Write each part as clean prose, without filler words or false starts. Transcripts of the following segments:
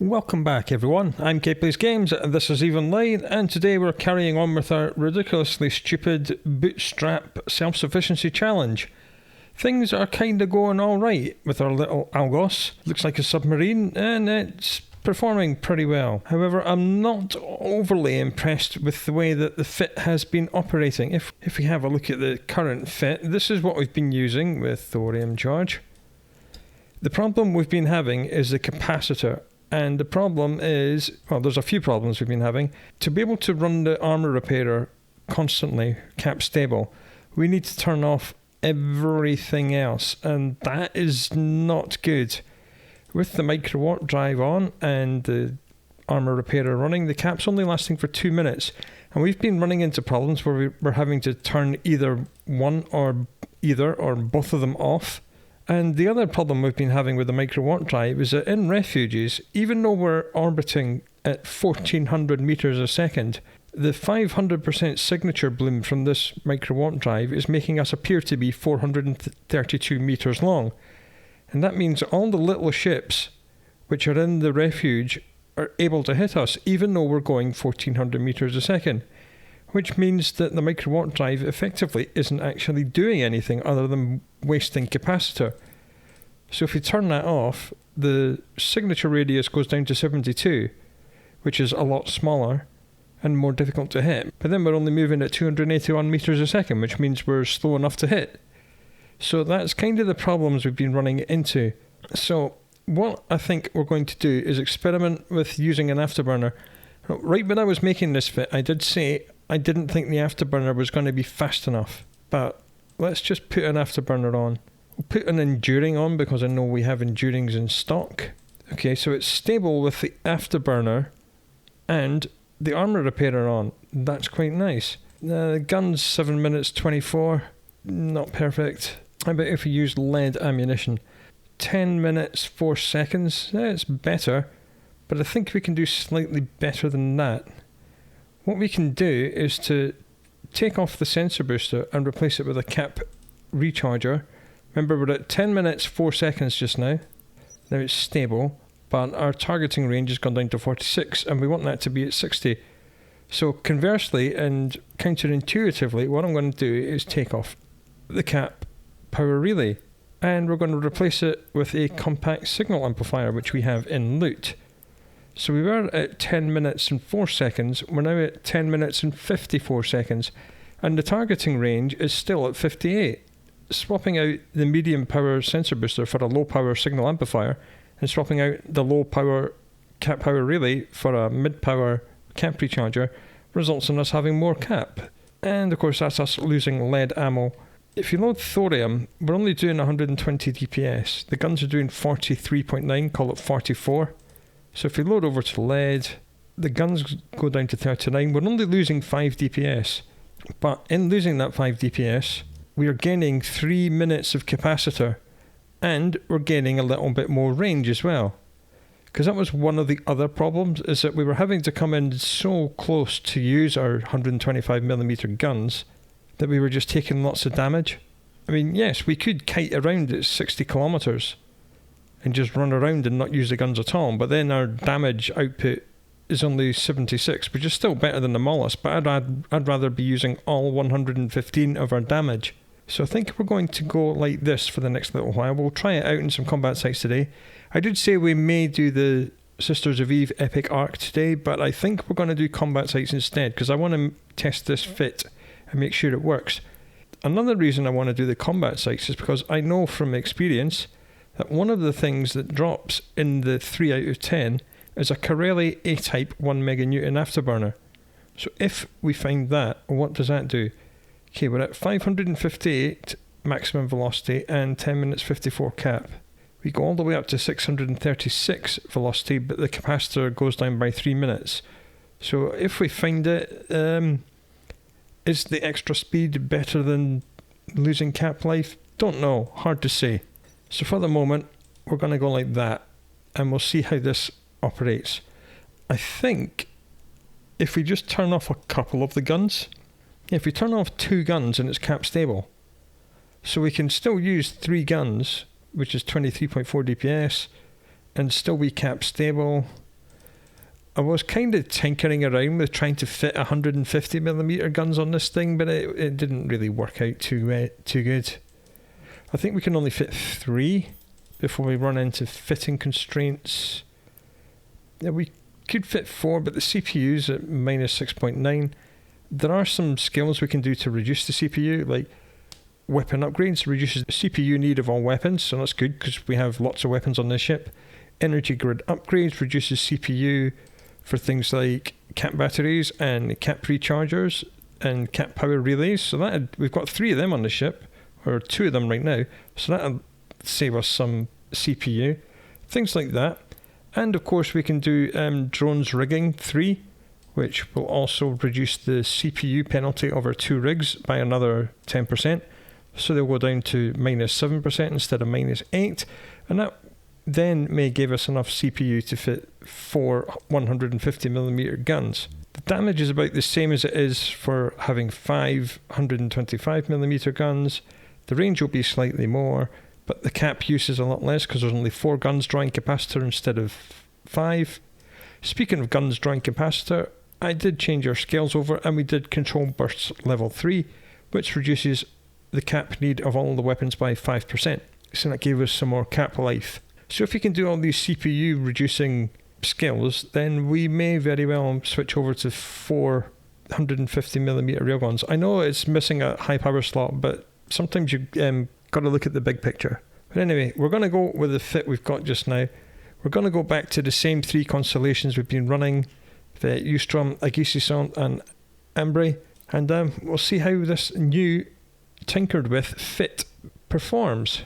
Welcome back everyone, I'm Plays Games, this is EVE Online, and today we're carrying on with our ridiculously stupid bootstrap self-sufficiency challenge. Things are kinda going alright with our little Algos. Looks like a submarine and it's performing pretty well. However, I'm not overly impressed with the way that the fit has been operating. If we have a look at the current fit, this is what we've been using with thorium charge. The problem we've been having is the capacitor. And the problem is, well, there's a few problems we've been having. To be able to run the armor repairer constantly, cap stable, we need to turn off everything else, and that is not good. With the micro warp drive on and the armor repairer running, the cap's only lasting for 2 minutes, and we've been running into problems where we're having to turn either or both of them off. And the other problem we've been having with the micro warp drive is that in refuges, even though we're orbiting at 1400 meters a second, the 500% signature bloom from this micro warp drive is making us appear to be 432 meters long. And that means all the little ships which are in the refuge are able to hit us, even though we're going 1400 meters a second. Which means that the micro warp drive effectively isn't actually doing anything other than wasting capacitor. So if we turn that off, the signature radius goes down to 72, which is a lot smaller and more difficult to hit. But then we're only moving at 281 meters a second, which means we're slow enough to hit. So that's kind of the problems we've been running into. So what I think we're going to do is experiment with using an afterburner. Right when I was making this fit, I did say I didn't think the afterburner was going to be fast enough, but let's just put an afterburner on. We'll put an enduring on because I know we have endurings in stock. Okay, so it's stable with the afterburner and the armor repairer on. That's quite nice. The gun's 7 minutes 24, not perfect. How about if we use lead ammunition? 10 minutes 4 seconds, it's better, but I think we can do slightly better than that. What we can do is to take off the sensor booster and replace it with a cap recharger. Remember, we're at 10 minutes 4 seconds just now. Now it's stable, but our targeting range has gone down to 46 and we want that to be at 60. So conversely and counterintuitively, what I'm going to do is take off the cap power relay and we're going to replace it with a compact signal amplifier, which we have in loot. So we were at 10 minutes and 4 seconds, we're now at 10 minutes and 54 seconds, and the targeting range is still at 58. Swapping out the medium power sensor booster for a low power signal amplifier, and swapping out the low power cap power relay for a mid power cap recharger results in us having more cap. And of course that's us losing lead ammo. If you load thorium, we're only doing 120 DPS. The guns are doing 43.9, call it 44. So if we load over to lead, the guns go down to 39. We're only losing 5 DPS. But in losing that 5 DPS, we are gaining 3 minutes of capacitor. And we're gaining a little bit more range as well. Because that was one of the other problems, is that we were having to come in so close to use our 125mm guns that we were just taking lots of damage. I mean, yes, we could kite around at 60 kilometers. And just run around and not use the guns at all, but then our damage output is only 76, which is still better than the mollusk, but I'd rather be using all 115 of our damage. So I think we're going to go like this for the next little while. We'll try it out in some combat sites today. I did say we may do the Sisters of Eve Epic Arc today, but I think we're going to do combat sites instead, because I want to test this fit and make sure it works. Another reason I want to do the combat sites is because I know from experience that one of the things that drops in the 3 out of 10 is a Corelli A-type 1 meganewton afterburner. So if we find that, what does that do? Okay, we're at 558 maximum velocity and 10 minutes 54 cap. We go all the way up to 636 velocity, but the capacitor goes down by 3 minutes. So if we find it, is the extra speed better than losing cap life? Don't know, hard to say. So for the moment, we're going to go like that, and we'll see how this operates. I think if we just turn off a couple of the guns, if we turn off 2 guns and it's cap stable, so we can still use 3 guns, which is 23.4 DPS, and still be cap stable. I was kind of tinkering around with trying to fit 150mm guns on this thing, but it didn't really work out too good. I think we can only fit 3 before we run into fitting constraints. Yeah, we could fit 4, but the CPU's at minus 6.9. There are some skills we can do to reduce the CPU, like weapon upgrades reduces the CPU need of all weapons, so that's good because we have lots of weapons on this ship. Energy grid upgrades reduces CPU for things like cap batteries and cap rechargers and cap power relays. So we've got 3 of them on the ship, or 2 of them right now, so that'll save us some CPU. Things like that. And of course we can do drones rigging 3, which will also reduce the CPU penalty of our 2 rigs by another 10%. So they'll go down to minus 7% instead of minus 8. And that then may give us enough CPU to fit 4 150mm guns. The damage is about the same as it is for having 5 125mm guns. The range will be slightly more, but the cap use is a lot less because there's only 4 guns drawing capacitor instead of 5. Speaking of guns drawing capacitor, I did change our scales over and we did control bursts level 3, which reduces the cap need of all the weapons by 5%. So that gave us some more cap life. So if we can do all these CPU reducing skills, then we may very well switch over to 4 150mm railguns. I know it's missing a high power slot, but sometimes you've got to look at the big picture. But anyway, we're going to go with the fit we've got just now. We're going to go back to the same 3 constellations we've been running, the Eustrom, Aegis and Ambry, and we'll see how this new tinkered with fit performs.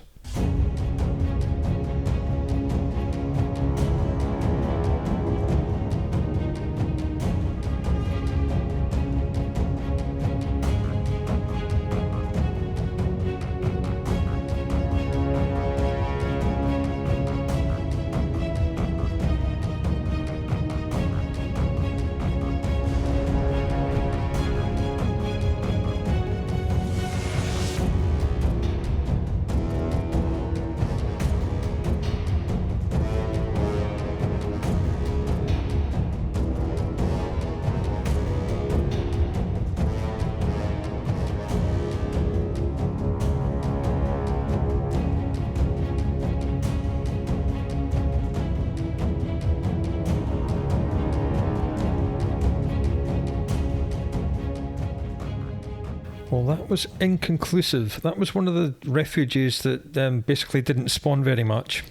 Well, that was inconclusive. That was one of the refuges that basically didn't spawn very much.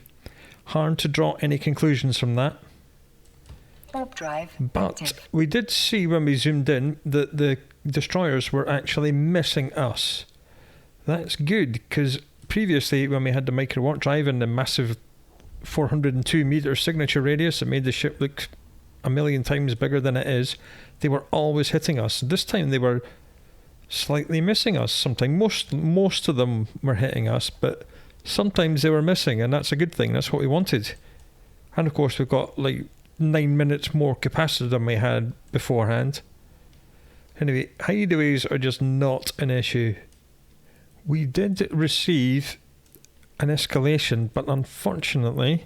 Hard to draw any conclusions from that. Warp drive But active. we did see when we zoomed in that the destroyers were actually missing us. That's good, because previously when we had the micro warp drive and the massive 402 meter signature radius that made the ship look a million times bigger than it is, they were always hitting us. This time they were slightly missing us. Sometimes most of them were hitting us, but sometimes they were missing, and that's a good thing. That's what we wanted. And of course we've got like 9 minutes more capacitor than we had beforehand. Anyway, hideaways are just not an issue. We did receive an escalation, but unfortunately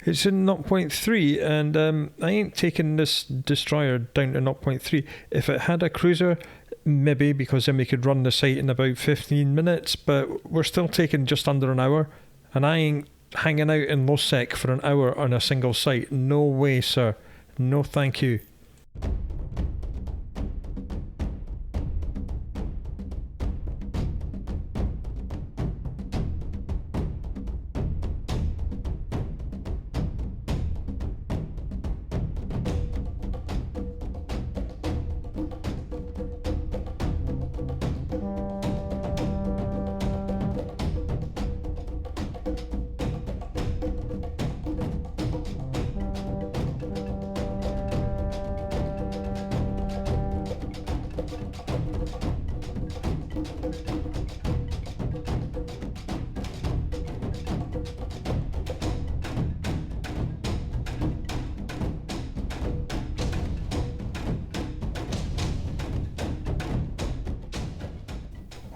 it's in 0.3, and I ain't taking this destroyer down to 0.3. If it had a cruiser, maybe, because then we could run the site in about 15 minutes, but we're still taking just under an hour, and I ain't hanging out in low sec for an hour on a single site. No way, sir. No thank you.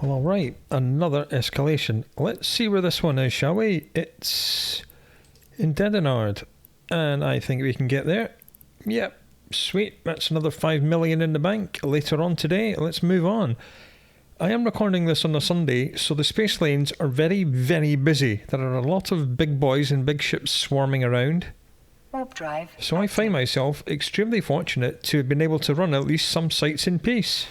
Well, alright, another escalation. Let's see where this one is, shall we? It's in Dedenard, and I think we can get there. Yep, Sweet, that's another 5 million in the bank later on today. Let's move on. I am recording this on a Sunday, so the space lanes are very, very busy. There are a lot of big boys and big ships swarming around. Warp drive. So I find myself extremely fortunate to have been able to run at least some sites in peace.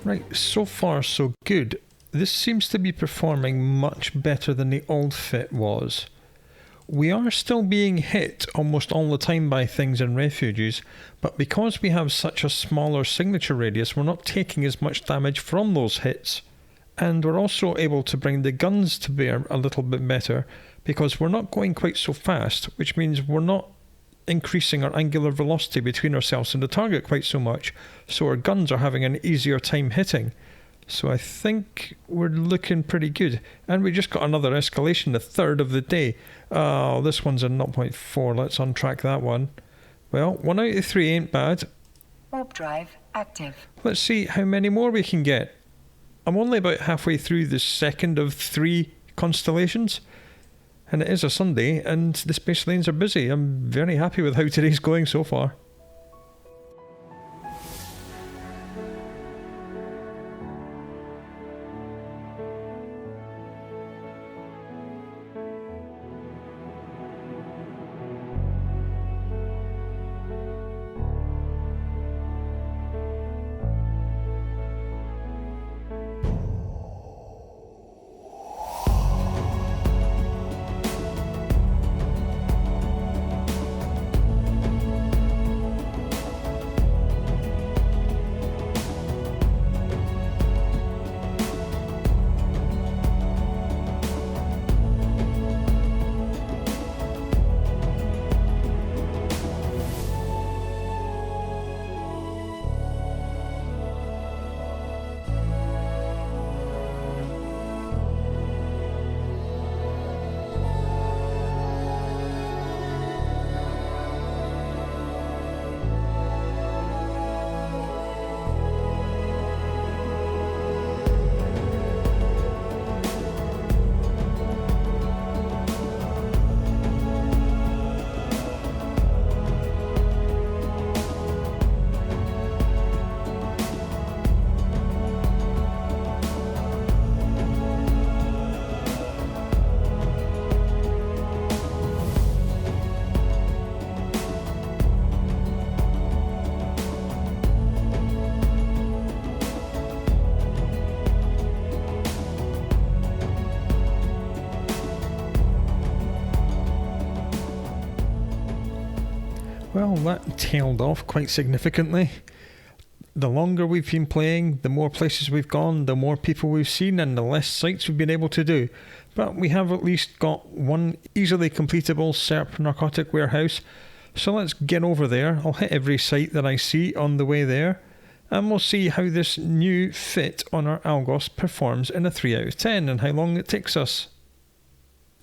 Right, so far so good. This seems to be performing much better than the old fit was. We are still being hit almost all the time by things in refuges, but because we have such a smaller signature radius, we're not taking as much damage from those hits. And we're also able to bring the guns to bear a little bit better, because we're not going quite so fast, which means we're not increasing our angular velocity between ourselves and the target quite so much, so our guns are having an easier time hitting. So I think we're looking pretty good. And we just got another escalation, the third of the day. Oh, this one's a 0.4. Let's untrack that one. Well, 1 out of 3 ain't bad. Warp drive active. Let's see how many more we can get. I'm only about halfway through the second of 3 constellations. And it is a Sunday, and the space lanes are busy. I'm very happy with how today's going so far. Well, that tailed off quite significantly. The longer we've been playing, the more places we've gone, the more people we've seen, and the less sites we've been able to do. But we have at least got one easily completable Serp narcotic warehouse, so let's get over there. I'll hit every site that I see on the way there, and we'll see how this new fit on our Algos performs in a 3 out of 10 and how long it takes us.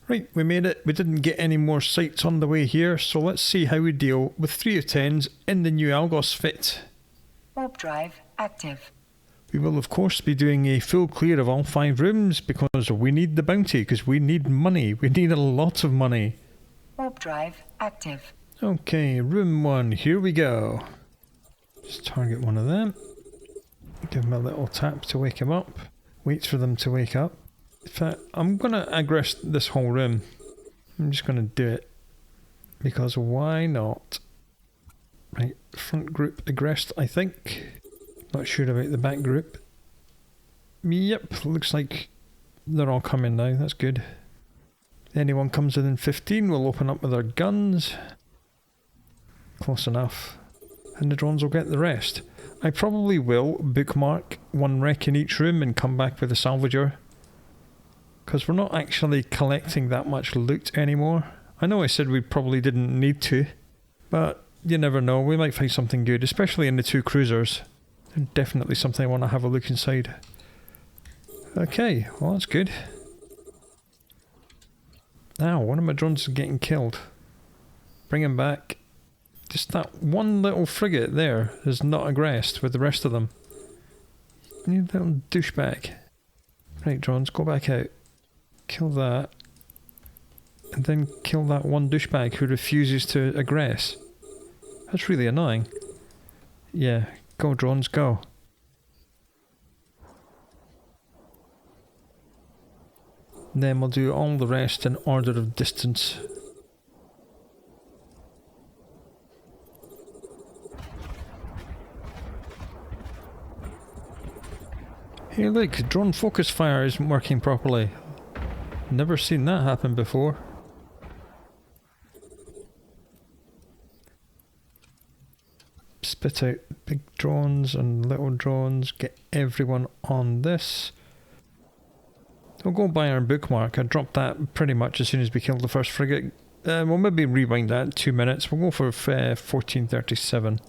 Right, we made it. We didn't get any more sites on the way here, so let's see how we deal with 3 out of 10s in the new Algos fit. Warp drive active. We will of course be doing a full clear of all 5 rooms because we need the bounty, because we need money. We need a lot of money. Warp drive active. Okay, room 1, here we go. Just target one of them. Give him a little tap to wake him up. Wait for them to wake up. In fact, I'm going to aggress this whole room. I'm just going to do it. Because why not? Right, front group aggressed, I think. Not sure about the back group. Yep, looks like they're all coming now, that's good. Anyone comes within 15, we'll open up with our guns. Close enough. And the drones will get the rest. I probably will bookmark 1 wreck in each room and come back with a salvager. Because we're not actually collecting that much loot anymore. I know I said we probably didn't need to, but you never know, we might find something good, especially in the 2 cruisers. Definitely something I want to have a look inside. Okay, well that's good. Now, one of my drones is getting killed. Bring him back. Just that one little frigate there is not aggressed with the rest of them. You little douchebag. Right, drones, go back out. Kill that. And then kill that one douchebag who refuses to aggress. That's really annoying. Yeah, go drones, go. Then we'll do all the rest in order of distance. Hey look, drone focus fire isn't working properly. Never seen that happen before. Spit out big drones and little drones, get everyone on this. We'll go by our bookmark. I dropped that pretty much as soon as we killed the first frigate. We'll maybe rewind that 2 minutes. We'll go for 1437.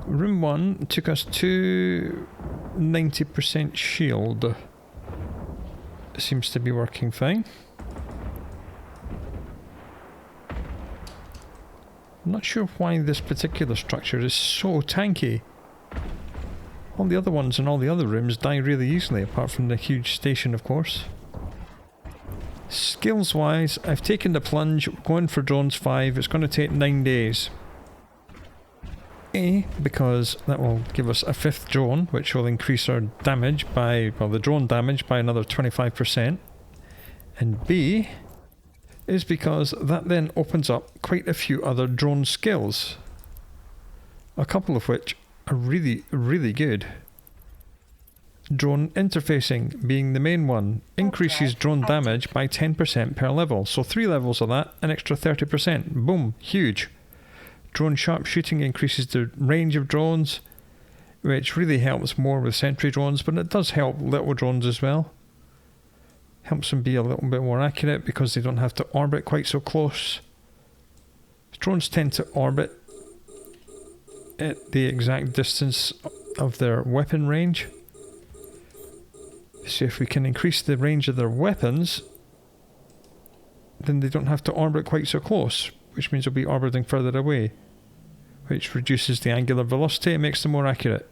Room 1 took us to 90% shield. It seems to be working fine. I'm not sure why this particular structure is so tanky. All the other ones in all the other rooms die really easily, apart from the huge station, of course. Skills wise, I've taken the plunge, going for drones 5, it's going to take 9 days. A, because that will give us a 5th drone, which will increase our damage by, well, the drone damage by another 25%. And B, is because that then opens up quite a few other drone skills. A couple of which are really, really good. Drone interfacing being the main one, increases drone damage by 10% per level. So 3 levels of that, an extra 30%. Boom, huge. Drone sharpshooting increases the range of drones, which really helps more with sentry drones, but it does help little drones as well. Helps them be a little bit more accurate because they don't have to orbit quite so close. Drones tend to orbit at the exact distance of their weapon range. So if we can increase the range of their weapons, then they don't have to orbit quite so close, which means they'll be orbiting further away, which reduces the angular velocity and makes them more accurate.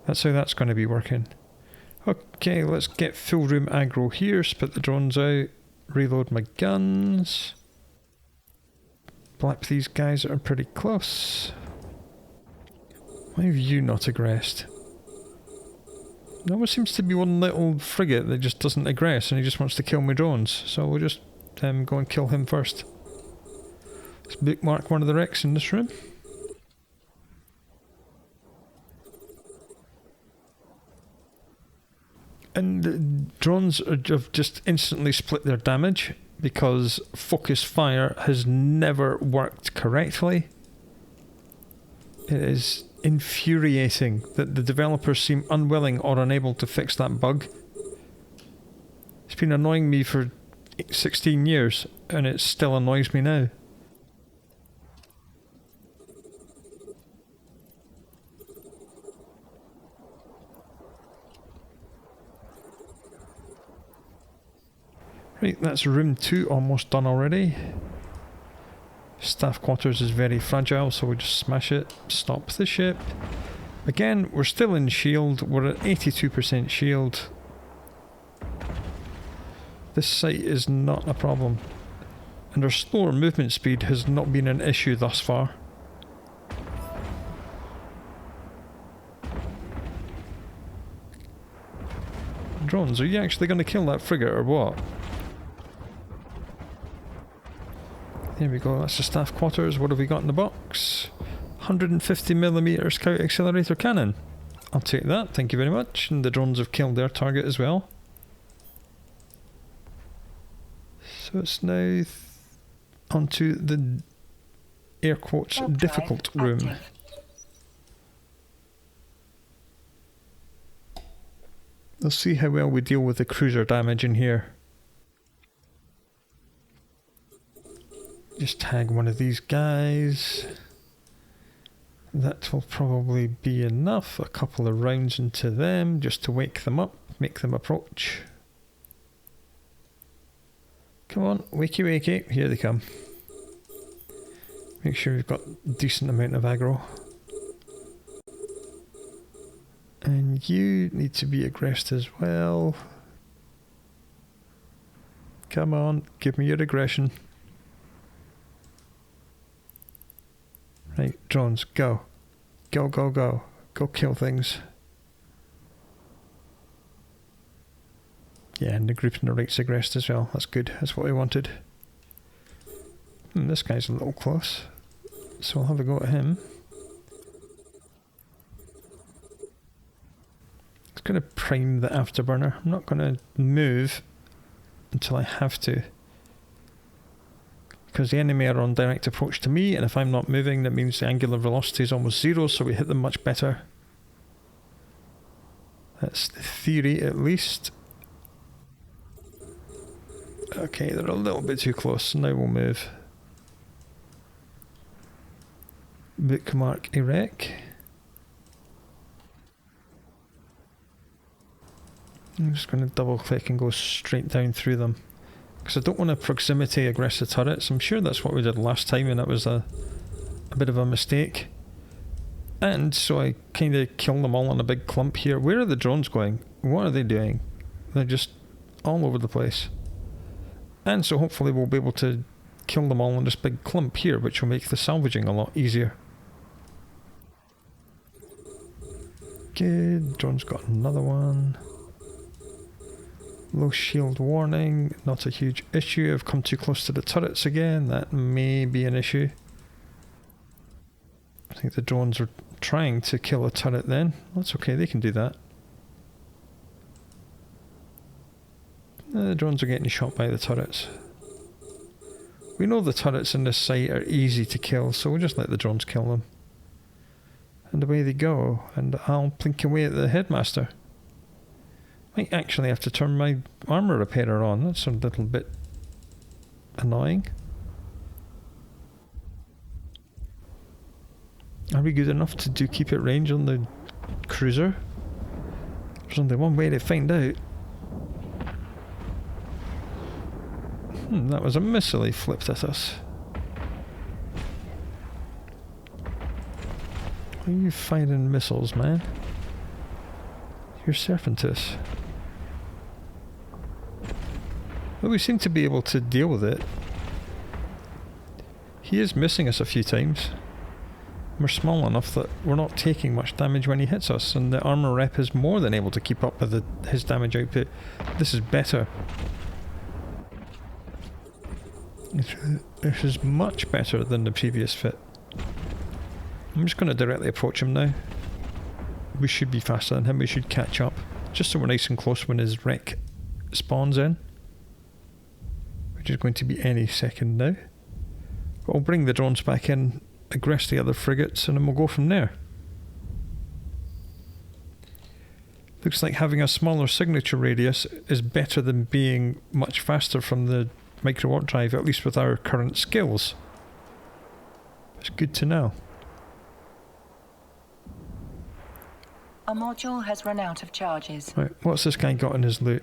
That's how that's going to be working. Okay, let's get full room aggro here, spit the drones out, reload my guns. Blap these guys that are pretty close. Why have you not aggressed? There always seems to be one little frigate that just doesn't aggress and he just wants to kill my drones, so we'll just go and kill him first. Let's bookmark one of the wrecks in this room. And the drones have just instantly split their damage. because focus fire has never worked correctly. It is infuriating that the developers seem unwilling or unable to fix that bug. It's been annoying me for 16 years and it still annoys me now. Right, that's room 2 almost done already. Staff quarters is very fragile, so we just smash it, stop the ship. Again, we're still in shield, we're at 82% shield. This site is not a problem. And our slower movement speed has not been an issue thus far. Drones, are you actually going to kill that frigate or what? There we go, that's the staff quarters. What have we got in the box? 150mm Scout Accelerator Cannon. I'll take that, thank you very much. And the drones have killed their target as well. So it's now onto the air quotes difficult room. Active. Let's see how well we deal with the cruiser damage in here. Just tag one of these guys. That will probably be enough. A couple of rounds into them just to wake them up, make them approach. Come on, wakey wakey, here they come. Make sure we've got a decent amount of aggro. And you need to be aggressed as well. Come on, give me your aggression. Right, drones, go. Go, go, go. Go kill things. Yeah, and the group in the right's aggressed as well. That's good, that's what we wanted. This guy's a little close. So I'll have a go at him. It's going to prime the afterburner. I'm not going to move until I have to. Because the enemy are on direct approach to me, and if I'm not moving, that means the angular velocity is almost 0, so we hit them much better. That's the theory, at least. Okay, they're a little bit too close, so now we'll move. Bookmark Erec. I'm just going to double click and go straight down through them. Because I don't want to proximity aggress the turrets. I'm sure that's what we did last time and that was a bit of a mistake. And so I kind of kill them all in a big clump here. Where are the drones going? What are they doing? They're just all over the place. And so hopefully we'll be able to kill them all in this big clump here, which will make the salvaging a lot easier. Good, drone's got another one. Low shield warning, not a huge issue. I've come too close to the turrets again, that may be an issue. I think the drones are trying to kill a turret then. That's okay, they can do that. The drones are getting shot by the turrets. We know the turrets in this site are easy to kill, so we'll just let the drones kill them. And away they go, and I'll plink away at the headmaster. Might actually have to turn my armour repairer on. That's a little bit annoying. Are we good enough to keep at range on the cruiser? There's only one way to find out. That was a missile he flipped at us. Why are you firing missiles, man? You're Serpentis. Well, we seem to be able to deal with it. He is missing us a few times. We're small enough that we're not taking much damage when he hits us, and the armour rep is more than able to keep up with his damage output. This is better. This is much better than the previous fit. I'm just going to directly approach him now. We should be faster than him, we should catch up. Just so we're nice and close when his wreck spawns in. which is going to be any second now. But I'll bring the drones back in, aggress the other frigates, and then we'll go from there. Looks like having a smaller signature radius is better than being much faster from the micro warp drive, at least with our current skills. It's good to know. A module has run out of charges. Right, what's this guy got in his loot?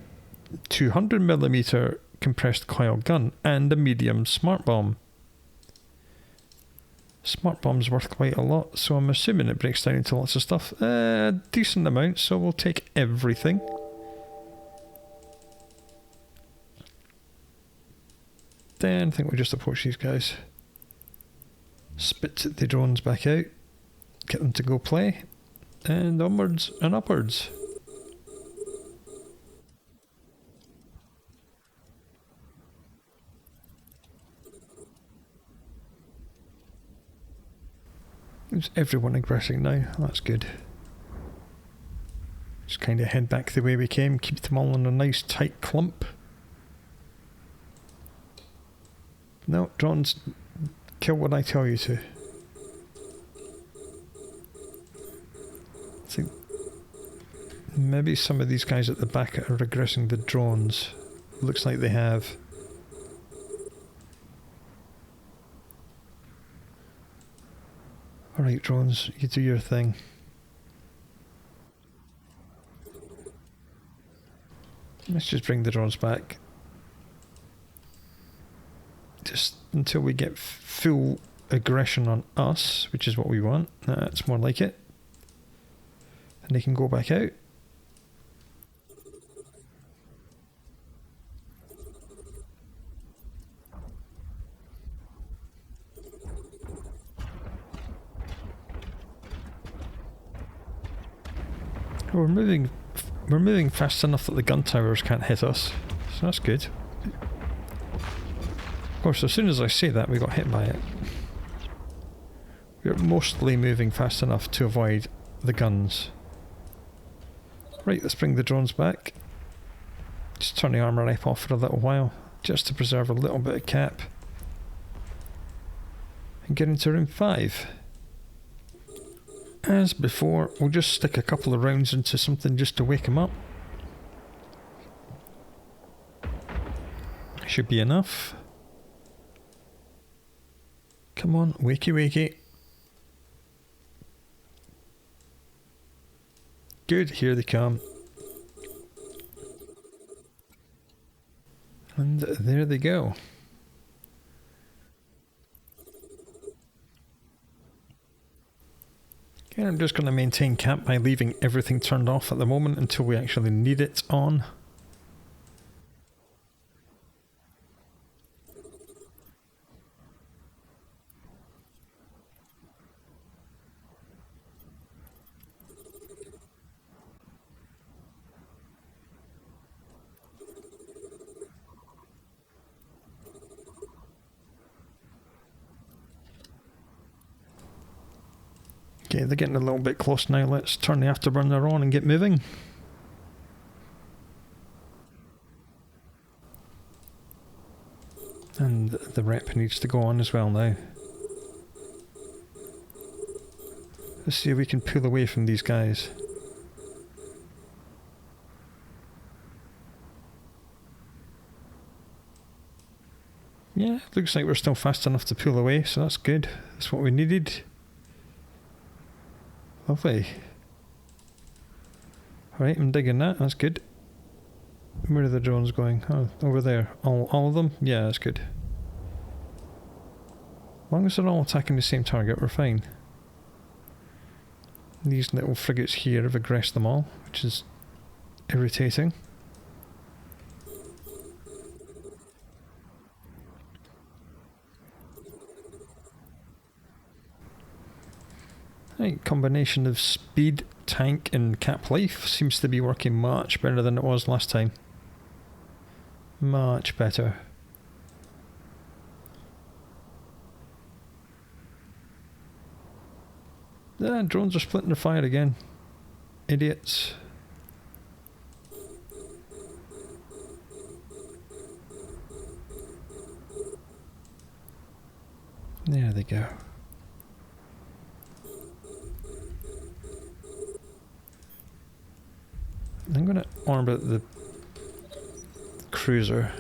200mm compressed coil gun and a medium smart bomb. Smart bomb's worth quite a lot, so I'm assuming it breaks down into lots of stuff. Decent amount, so we'll take everything. Then I think we'll just approach these guys. Spit the drones back out. Get them to go play. And onwards and upwards. Is everyone aggressing now? That's good. Just kind of head back the way we came, keep them all in a nice tight clump. No, drones, kill what I tell you to. I think maybe some of these guys at the back are aggressing the drones. Looks like they have. Alright, drones, you do your thing. Let's just bring the drones back. Just until we get full aggression on us, which is what we want. That's more like it. And they can go back out. We're moving fast enough that the gun towers can't hit us, so that's good. Of course, as soon as I say that, we got hit by it. We're mostly moving fast enough to avoid the guns. Right, let's bring the drones back. Just turn the armour rep off for a little while, just to preserve a little bit of cap. And get into room 5. As before, we'll just stick a couple of rounds into something just to wake him up. Should be enough. Come on, wakey wakey. Good, here they come. And there they go. Okay, I'm just going to maintain cap by leaving everything turned off at the moment until we actually need it on. Okay, they're getting a little bit close now. Let's turn the afterburner on and get moving. And the rep needs to go on as well now. Let's see if we can pull away from these guys. Yeah, looks like we're still fast enough to pull away, so that's good. That's what we needed. Lovely. Alright, I'm digging that, that's good. Where are the drones going? Oh, over there. All of them? Yeah, that's good. As long as they're all attacking the same target, we're fine. These little frigates here have aggressed them all, which is irritating. Right, combination of speed, tank and cap life seems to be working much better than it was last time. Much better. Yeah, drones are splitting their fire again. Idiots. There they go. I'm going to orbit the cruiser.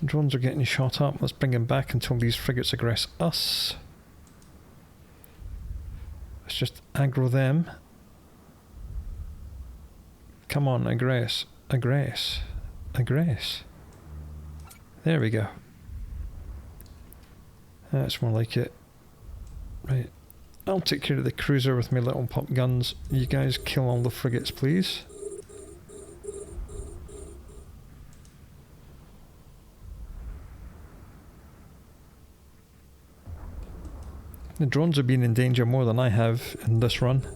Drones are getting shot up. Let's bring them back until these frigates aggress us. Let's just aggro them. Come on, aggress. Aggress. Aggress. There we go. That's more like it. Right. I'll take care of the cruiser with my little pop guns. You guys kill all the frigates, please. The drones have been in danger more than I have in this run.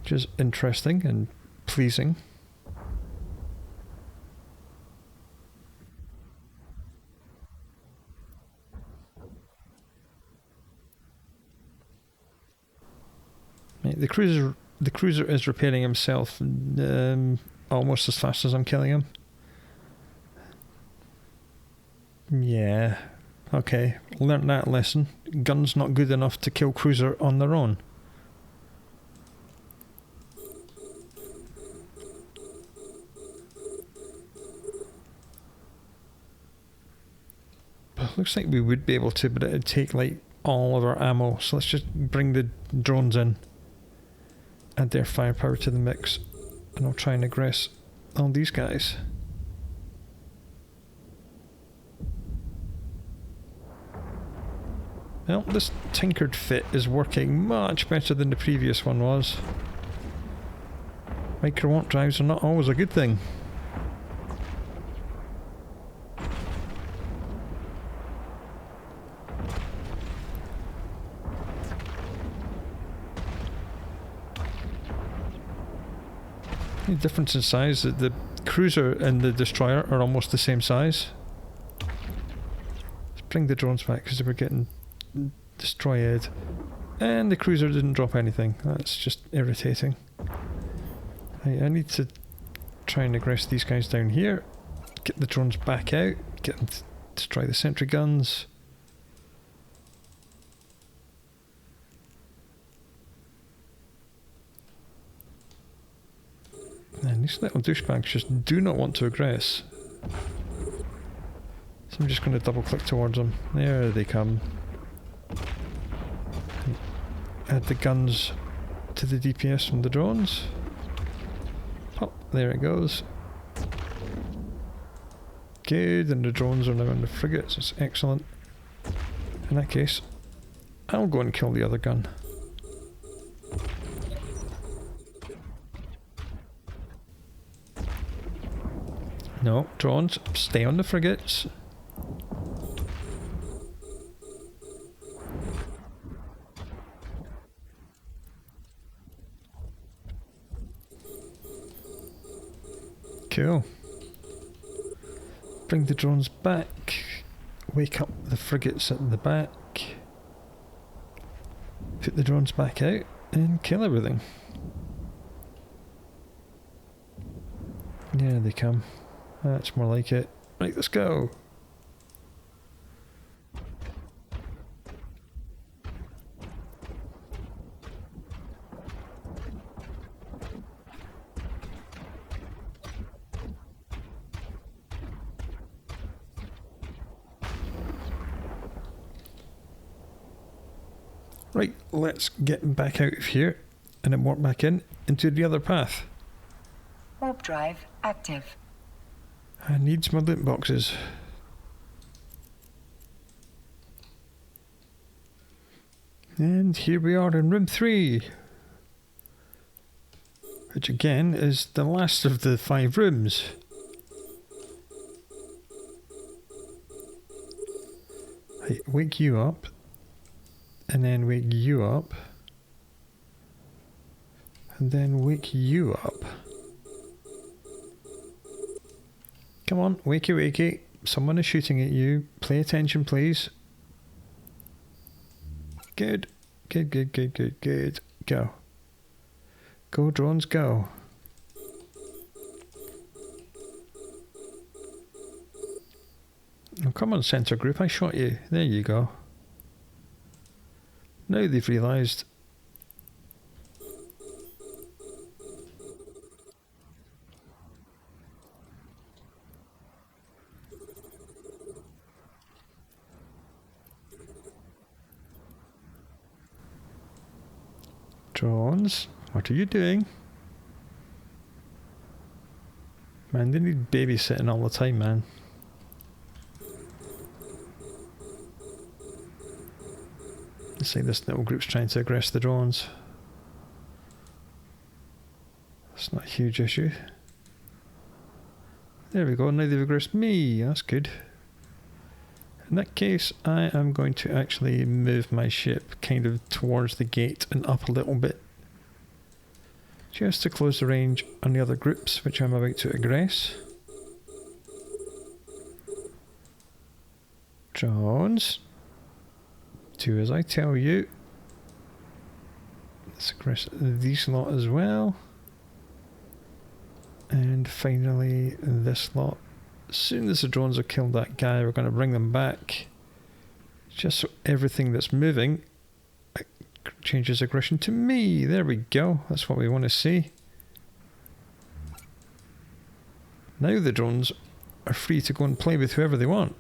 Which is interesting and pleasing. Right, the cruiser is repairing himself almost as fast as I'm killing him. Yeah. Okay, learnt that lesson. Gun's not good enough to kill cruiser on their own. Looks like we would be able to, but it'd take like all of our ammo. So let's just bring the drones in. Add their firepower to the mix. And I'll try and aggress all these guys. Well, this tinkered fit is working much better than the previous one was. Micro warp drives are not always a good thing. The difference in size, the cruiser and the destroyer are almost the same size. Let's bring the drones back because they were getting destroyed. And the cruiser didn't drop anything. That's just irritating. I need to try and aggress these guys down here. Get the drones back out. Get them to destroy the sentry guns. And these little douchebags just do not want to aggress. So I'm just going to double click towards them. There they come. Add the guns to the DPS from the drones. Oh, there it goes. Good, and the drones are now in the frigates. It's excellent. In that case, I'll go and kill the other gun. No, drones, stay on the frigates. Cool. Bring the drones back. Wake up the frigates at the back. Put the drones back out and kill everything. There they come. That's more like it. Right, let's go. Right, let's get back out of here and then warp back in into the other path. Warp drive active. I need my loot boxes. And here we are in room 3. Which again is the last of the 5 rooms. I wake you up. And then wake you up. And then wake you up. Come on, wakey wakey. Someone is shooting at you. Pay attention, please. Good. Good, good, good, good, good. Go. Go, drones, go. come on, centre group, I shot you. There you go. Now they've realised. Drones, what are you doing? Man, they need babysitting all the time, man. Let's say this little group's trying to aggress the drones. That's not a huge issue. There we go, now they've aggressed me, that's good. In that case, I am going to actually move my ship kind of towards the gate and up a little bit. Just to close the range on the other groups which I'm about to aggress. Drones. Do as I tell you. Let's aggress these lot as well. And finally this lot. As soon as the drones have killed that guy, we're going to bring them back. Just so everything that's moving changes aggression to me. There we go. That's what we want to see. Now the drones are free to go and play with whoever they want.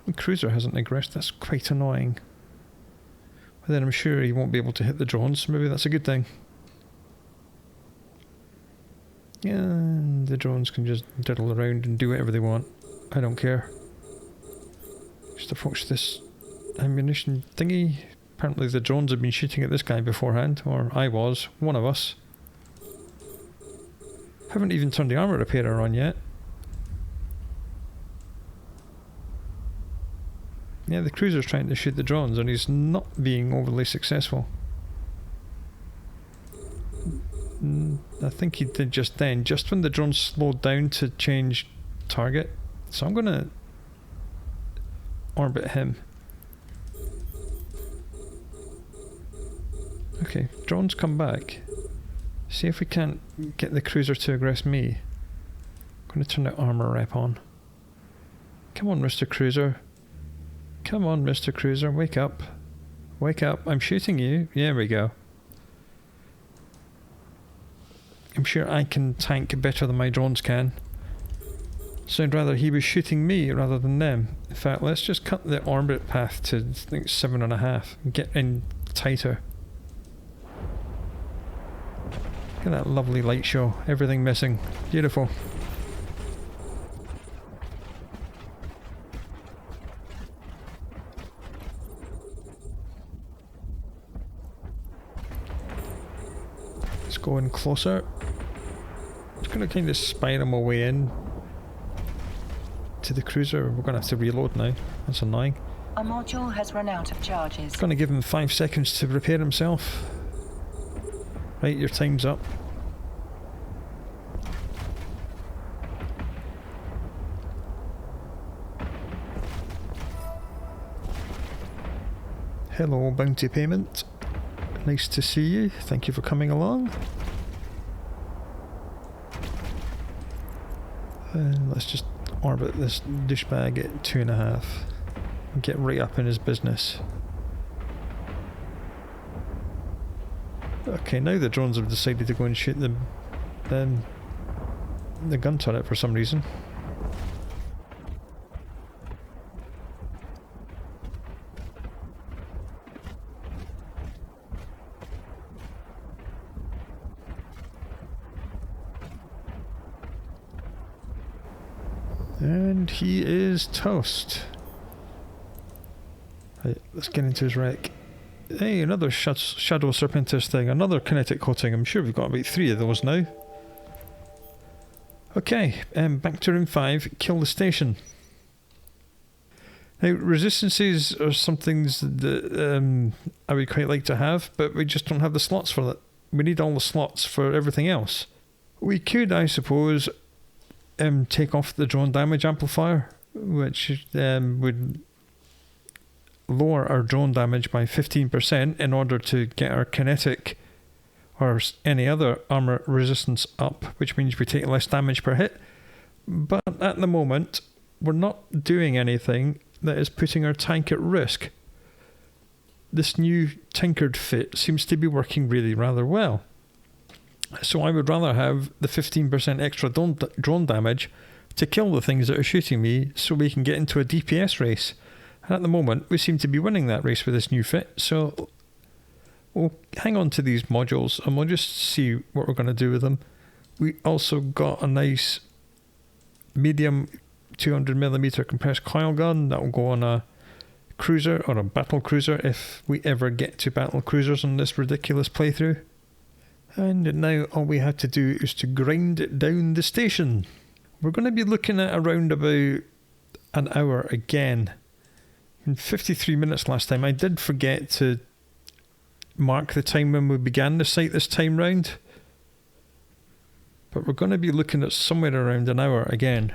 The cruiser hasn't aggressed. That's quite annoying. But then I'm sure he won't be able to hit the drones. Maybe that's a good thing. And the drones can just diddle around and do whatever they want. I don't care. Just approach this ammunition thingy. Apparently the drones have been shooting at this guy beforehand, or I was, one of us. Haven't even turned the armour repairer on yet. Yeah, the cruiser's trying to shoot the drones and he's not being overly successful. I think he did just then, just when the drone slowed down to change target. So I'm going to orbit him. Okay, drones come back. See if we can't get the cruiser to aggress me. I'm going to turn the armor rep on. Come on, Mr. Cruiser. Come on, Mr. Cruiser, wake up. Wake up, I'm shooting you. There we go. I'm sure I can tank better than my drones can. So I'd rather he was shooting me rather than them. In fact, let's just cut the orbit path to, I think, 7.5 and get in tighter. Look at that lovely light show. Everything missing. Beautiful. Let's go in closer. Just going to kind of spiral my way in to the cruiser. We're going to have to reload now. That's annoying. A module has run out of charges. Going to give him 5 seconds to repair himself. Right, your time's up. Hello, bounty payment. Nice to see you. Thank you for coming along. And let's just orbit this douchebag at 2.5 and get right up in his business. Okay, now the drones have decided to go and shoot the gun turret for some reason. And he is toast. Right, let's get into his wreck. Hey, another Shadow Serpentis thing, another kinetic coating. I'm sure we've got about 3 of those now. Okay, back to room 5, kill the station. Now, resistances are some things that I would quite like to have, but we just don't have the slots for that. We need all the slots for everything else. We could, I suppose, take off the drone damage amplifier, which would lower our drone damage by 15% in order to get our kinetic or any other armor resistance up, which means we take less damage per hit. But at the moment, we're not doing anything that is putting our tank at risk. This new tinkered fit seems to be working really rather well. So I would rather have the 15% extra drone damage to kill the things that are shooting me so we can get into a DPS race. And at the moment, we seem to be winning that race with this new fit. So we'll hang on to these modules and we'll just see what we're going to do with them. We also got a nice medium 200mm compressed coil gun that will go on a cruiser or a battle cruiser if we ever get to battle cruisers on this ridiculous playthrough. And now all we have to do is to grind down the station. We're going to be looking at around about an hour again. In 53 minutes last time, I did forget to mark the time when we began the site this time round. But we're going to be looking at somewhere around an hour again.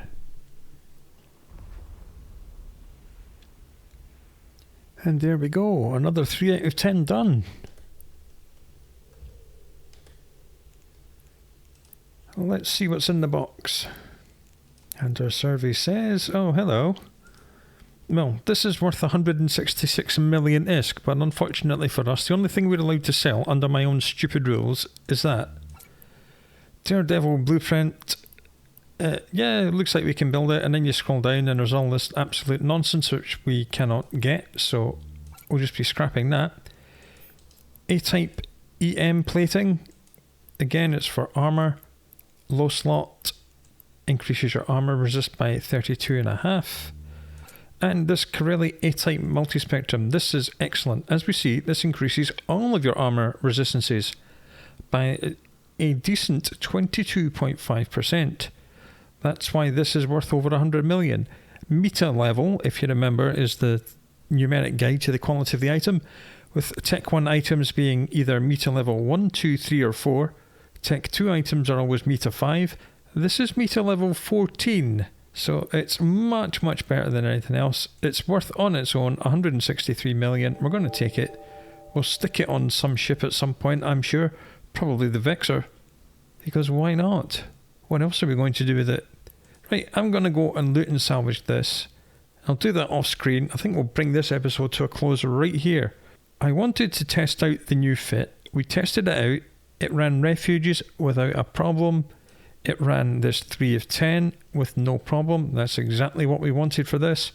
And there we go, another 3 out of 10 done. Well, let's see what's in the box. And our survey says, oh, hello. Well, this is worth 166 million ISK, but unfortunately for us, the only thing we're allowed to sell under my own stupid rules is that. Daredevil blueprint. Yeah, it looks like we can build it, and then you scroll down and there's all this absolute nonsense which we cannot get, so we'll just be scrapping that. A-type EM plating. Again, it's for armour. Low slot increases your armour resist by 32.5. And this Corelli A-type multispectrum, this is excellent. As we see, this increases all of your armour resistances by a decent 22.5%. That's why this is worth over 100 million. Meta level, if you remember, is the numeric guide to the quality of the item, with Tech 1 items being either Meta level 1, 2, 3 or 4. Tech 2 items are always Meta 5. This is Meta level 14, so it's much, much better than anything else. It's worth on its own 163 million. We're going to take it. We'll stick it on some ship at some point, I'm sure. Probably the Vexor, because why not? What else are we going to do with it? Right, I'm going to go and loot and salvage this. I'll do that off screen. I think we'll bring this episode to a close right here. I wanted to test out the new fit. We tested it out. It ran refuges without a problem. It ran this 3 of 10 with no problem. That's exactly what we wanted for this.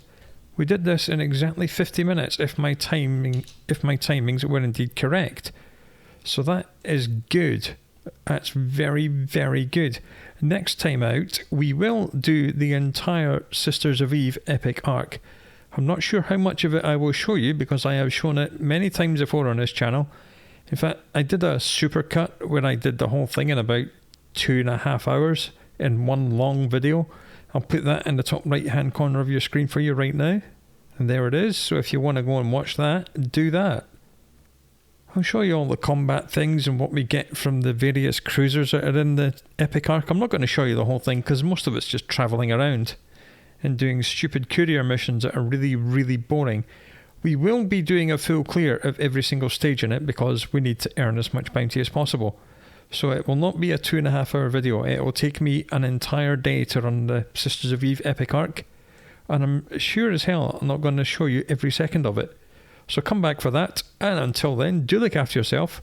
We did this in exactly 50 minutes if my timings were indeed correct. So that is good. That's very, very good. Next time out, we will do the entire Sisters of Eve epic arc. I'm not sure how much of it I will show you because I have shown it many times before on this channel. In fact, I did a supercut where I did the whole thing in about 2.5 hours in one long video. I'll put that in the top right hand corner of your screen for you right now. And there it is. So if you want to go and watch that, do that. I'll show you all the combat things and what we get from the various cruisers that are in the epic arc. I'm not going to show you the whole thing because most of it's just travelling around and doing stupid courier missions that are really, really boring. We will be doing a full clear of every single stage in it because we need to earn as much bounty as possible. So it will not be a 2.5 hour video. It will take me an entire day to run the Sisters of Eve epic arc. And I'm sure as hell I'm not going to show you every second of it. So come back for that, and until then, do look after yourself,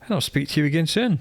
and I'll speak to you again soon.